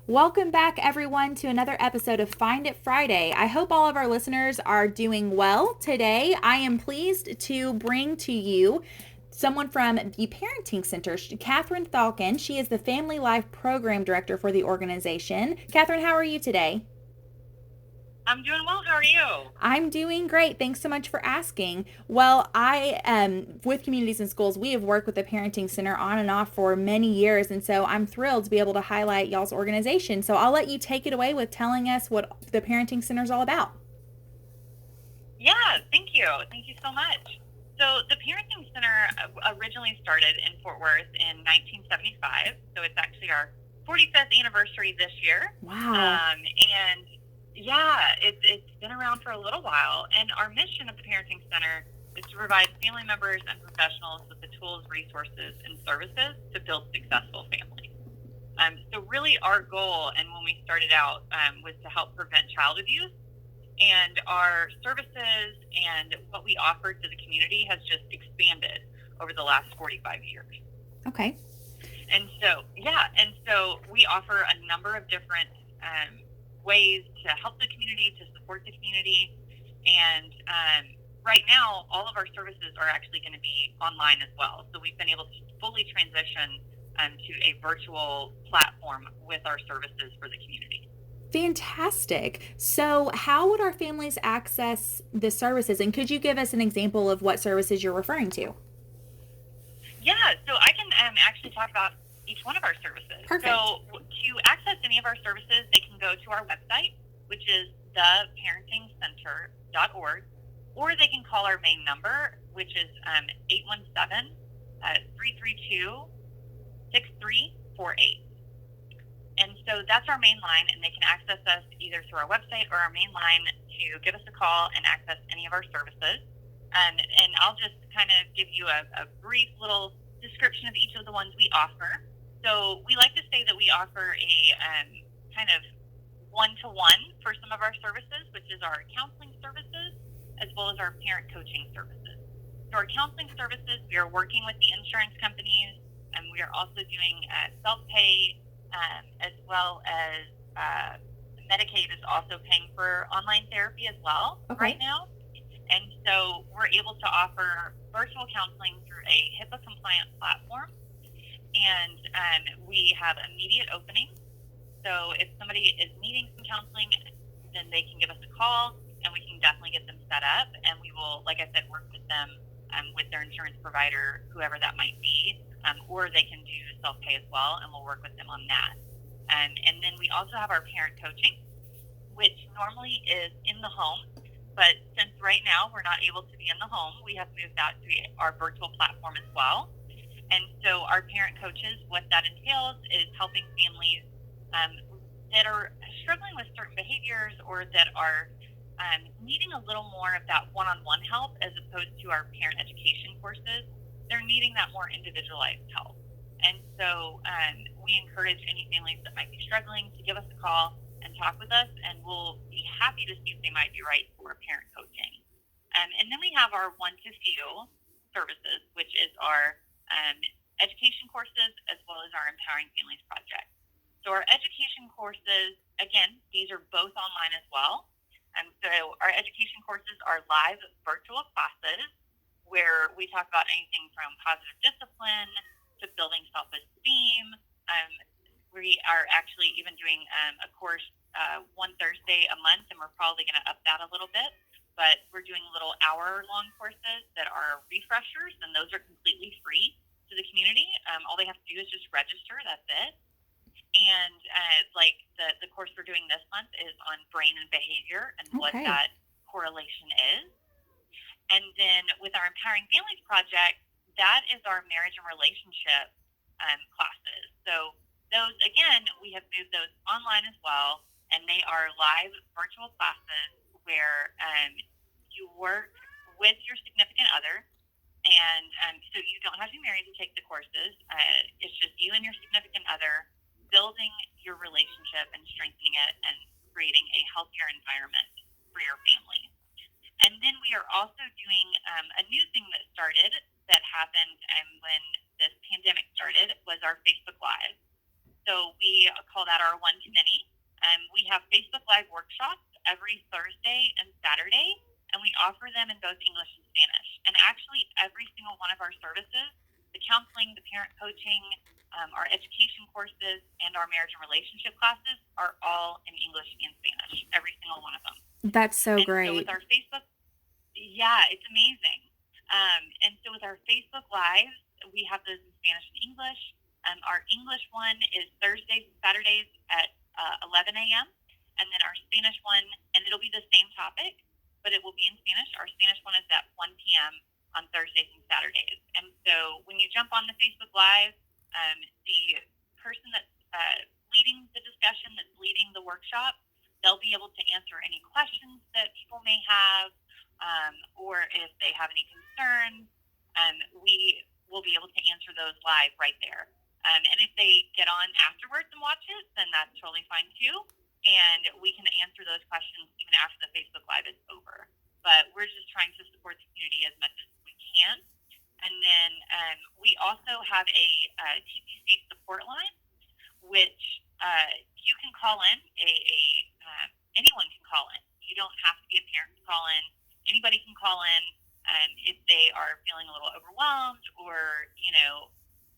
Welcome back, everyone, to another episode of Find It Friday. I hope all of our listeners are doing well today. I am pleased to bring to you someone from the Parenting Center, Catherine Thalkin. She is the Family Life Program Director for the organization. Catherine, how are you today? I'm doing well. How are you? I'm doing great. Thanks so much for asking. Well, I with Communities in Schools, we have worked with the Parenting Center on and off for many years, and so I'm thrilled to be able to highlight y'all's organization. So I'll let you take it away with telling us what the Parenting Center is all about. Yeah, thank you. Thank you so much. So, the Parenting Center originally started in Fort Worth in 1975. So, it's actually our 45th anniversary this year. Wow. And yeah, it's been around for a little while. And our mission at the Parenting Center is to provide family members and professionals with the tools, resources, and services to build successful families. So, really, our goal, and when we started out, was to help prevent child abuse, and our services and what we offer to the community has just expanded over the last 45 years. Okay. And so we offer a number of different ways to help the community, to support the community. And right now, all of our services are actually going to be online as well. So we've been able to fully transition to a virtual platform with our services for the community. Fantastic. So, how would our families access the services? And could you give us an example of what services you're referring to? Yeah, so I can actually talk about each one of our services. Perfect. So to access any of our services, they can go to our website, which is theparentingcenter.org, or they can call our main number, which is 817 332 6348. And so that's our main line, and they can access us either through our website or our main line to give us a call and access any of our services. And I'll just kind of give you a brief little description of each of the ones we offer. So we like to say that we offer a kind of one-to-one for some of our services, which is our counseling services, as well as our parent coaching services. So our counseling services, we are working with the insurance companies, and we are also doing self-pay, as well as Medicaid is also paying for online therapy as well right Okay. now. And so we're able to offer virtual counseling through a HIPAA compliant platform. And we have immediate openings. So if somebody is needing some counseling, then they can give us a call and we can definitely get them set up. And we will, like I said, work with them with their insurance provider, whoever that might be, or they can do self pay as well, and we'll work with them on that. And then we also have our parent coaching, which normally is in the home. But since right now we're not able to be in the home, we have moved that to our virtual platform as well. And so our parent coaches, what that entails is helping families um, that are struggling with certain behaviors or that are needing a little more of that one-on-one help as opposed to our parent education courses. They're needing that more individualized help. And so we encourage any families that might be struggling to give us a call and talk with us, and we'll be happy to see if they might be right for parent coaching. And then we have our one to few services, which is our um, education courses as well as our Empowering Families project. So our education courses, again, these are both online as well. And so our education courses are live virtual classes where we talk about anything from positive discipline to building self-esteem. Um, we are actually even doing a course one Thursday a month, and we're probably going to up that a little bit. But we're doing little hour-long courses that are refreshers, and those are completely free to the community. All they have to do is just register. That's it. And like the course we're doing this month is on brain and behavior and what Okay. that correlation is. And then with our Empowering Families project, that is our marriage and relationship classes. So those, again, we have moved those online as well, and they are live virtual classes where you work with your significant other. And so you don't have to be married to take the courses. It's just you and your significant other building your relationship and strengthening it and creating a healthier environment for your family. And then we are also doing a new thing that started that happened when this pandemic started was our Facebook Live. So we call that our one to many. We have Facebook Live workshops every Thursday and Saturday, and we offer them in both English and Spanish. And actually, every single one of our services, the counseling, the parent coaching, our education courses, and our marriage and relationship classes are all in English and Spanish, every single one of them. That's so And great. so with our Facebook, yeah, it's amazing. And so with our Facebook Lives, we have those in Spanish and English. Our English one is Thursdays and Saturdays at 11 a.m. And then our Spanish one, and it'll be the same topic, but it will be in Spanish. Our Spanish one is at 1 p.m. on Thursdays and Saturdays. And so when you jump on the Facebook Live, the person that's leading the discussion, that's leading the workshop, they'll be able to answer any questions that people may have, or if they have any concerns, we will be able to answer those live right there. And if they get on afterwards and watch it, then that's totally fine too. And we can answer those questions even after the Facebook Live is over. But we're just trying to support the community as much as we can. And then we also have a TPC support line, which you can call in. Anyone can call in. You don't have to be a parent to call in. Anybody can call in if they are feeling a little overwhelmed, or,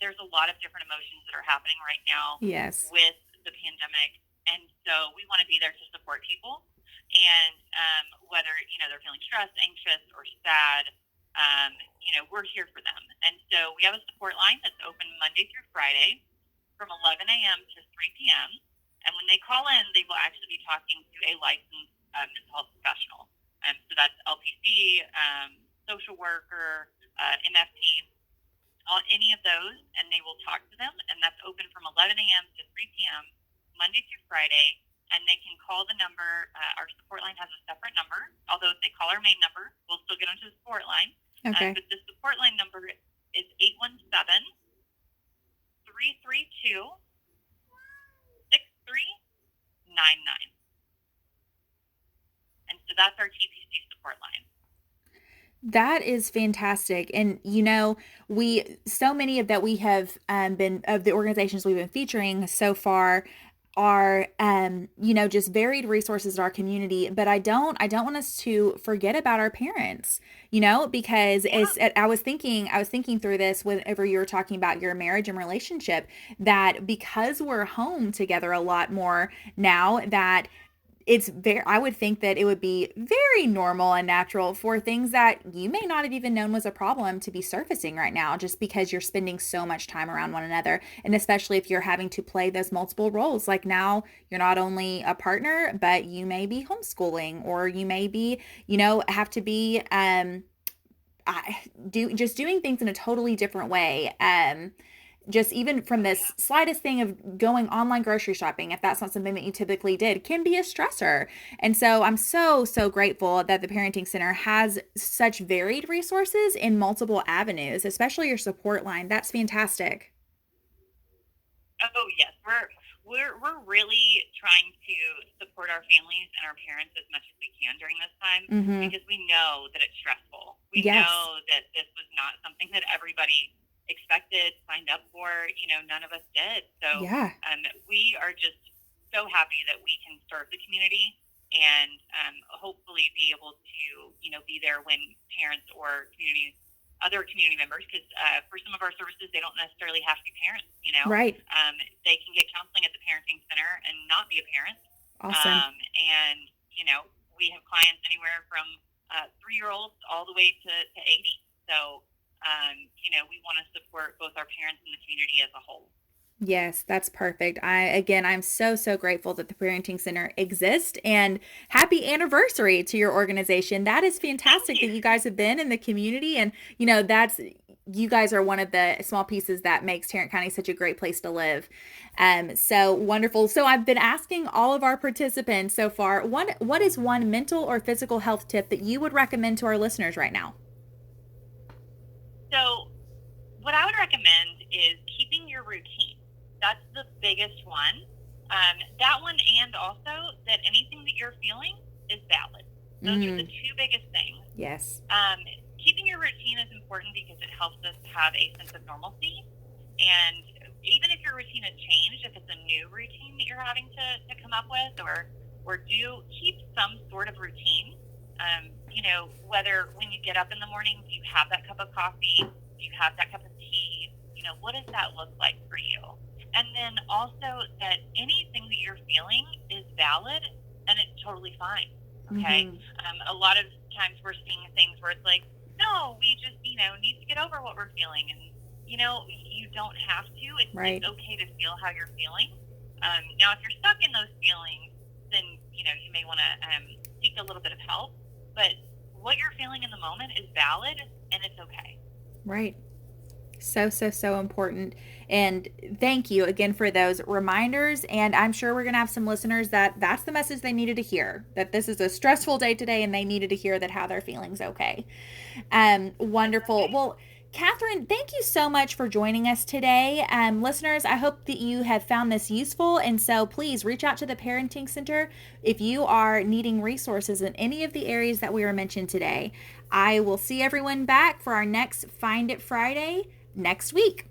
there's a lot of different emotions that are happening right now Yes. with the pandemic. And so we want to be there to support people. And whether, they're feeling stressed, anxious, or sad, we're here for them. And so we have a support line that's open Monday through Friday from 11 a.m. to 3 p.m. And when they call in, they will actually be talking to a licensed mental health professional. So that's LPC, social worker, MFT, any of those, and they will talk to them. And that's open from 11 a.m. to 3 p.m. Monday through Friday. And they can call the number. Our support line has a separate number. Although if they call our main number, we'll still get onto the support line. Okay. But the support line number is 817-332-6399. And so that's our TPC support line. That is fantastic. And, so many of that we have been, of the organizations we've been featuring so far are, just varied resources in our community. But I don't want us to forget about our parents, because I was thinking through this whenever you were talking about your marriage and relationship, that because we're home together a lot more now, that I would think that it would be very normal and natural for things that you may not have even known was a problem to be surfacing right now, just because you're spending so much time around one another. And especially if you're having to play those multiple roles, like now you're not only a partner, but you may be homeschooling, or you may be, have to be, doing things in a totally different way. Just even from this slightest thing of going online grocery shopping, if that's not something that you typically did, can be a stressor. And so I'm so, so grateful that the Parenting Center has such varied resources in multiple avenues, especially your support line. That's fantastic. Oh, yes. We're really trying to support our families and our parents as much as we can during this time, because we know that it's stressful. We know that this was not something that everybody expected, signed up for. None of us did. So we are just so happy that we can serve the community, and hopefully be able to be there when parents or other community members, because for some of our services they don't necessarily have to be parents. Right. They can get counseling at the Parenting Center and not be a parent. Awesome. And we have clients anywhere from 3-year-olds all the way to 80. So we want to support both our parents and the community as a whole. Yes, that's perfect. I'm so, so grateful that the Parenting Center exists, and happy anniversary to your organization. That is fantastic that you guys have been in the community, and you guys are one of the small pieces that makes Tarrant County such a great place to live. So wonderful. So I've been asking all of our participants so far, what is one mental or physical health tip that you would recommend to our listeners right now? So what I would recommend is keeping your routine. That's the biggest one. That one, and also that anything that you're feeling is valid. Those are the two biggest things. Yes. Keeping your routine is important because it helps us have a sense of normalcy. And, even if your routine has changed, if it's a new routine that you're having to come up with, or do keep some sort of routine. Whether when you get up in the morning, do you have that cup of coffee? Do you have that cup of tea? What does that look like for you? And then also that anything that you're feeling is valid and it's totally fine. Okay. A lot of times we're seeing things where it's like, no, we just, need to get over what we're feeling. And, you don't have to. It's okay to feel how you're feeling. Now, if you're stuck in those feelings, then, you may want to seek a little bit of help. But what you're feeling in the moment is valid and it's okay. Right. So, so, so important. And thank you again for those reminders. And I'm sure we're going to have some listeners that's the message they needed to hear, that this is a stressful day today and they needed to hear that how their feeling's okay. Wonderful. Okay. Well, Catherine, thank you so much for joining us today. Listeners, I hope that you have found this useful. And so please reach out to the Parenting Center if you are needing resources in any of the areas that we were mentioned today. I will see everyone back for our next Find It Friday next week.